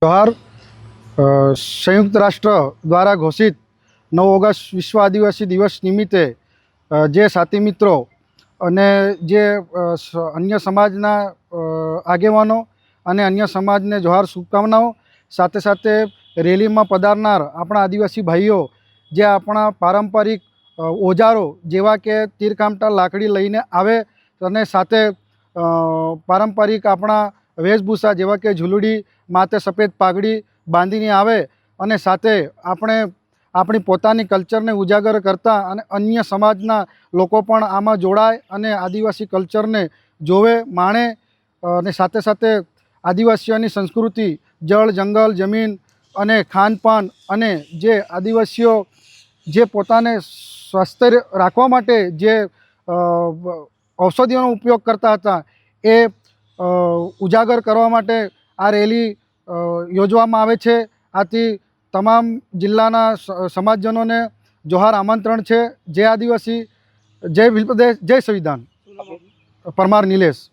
जोहार। संयुक्त राष्ट्र द्वारा घोषित 9 ऑगस्ट विश्व आदिवासी दिवस निमित्ते जे साथी मित्रों अने जे अन्य समाजना आगेवानो अने अन्य समाजने जोहार शुभकामनाओं। साथे साथे रेली में पधारनार अपना आदिवासी भाईओ जे अपना पारंपरिक ओजारो जेवा के तीरकामटा लाकड़ी लईने आवे अने साथे पारंपरिक अपना वेशभूषा जेवा के झूलड़ी माथे सफेद पागड़ी बांधीने आवे अने साथे आपणे अपनी पोतानी कल्चर ने उजागर करता अने अन्य समाजना लोको पण आमां जोड़ाय अने आदिवासी कल्चर ने जोवे माणे अने साथे साथे आदिवासीओनी संस्कृति जल जंगल जमीन अने खानपान अने जे आदिवासीओ जे पोताने स्वस्थ राखवा माटे जे औषधिओनो उपयोग करता हता ए उजागर करवा माटे आ रेली योजवामां आवे छे। आथी तमाम जिल्लाना समाजजनोने जोहार आमंत्रण छे। जय आदिवासी, जय भील प्रदेश, जय संविधान। परमार नीलेश।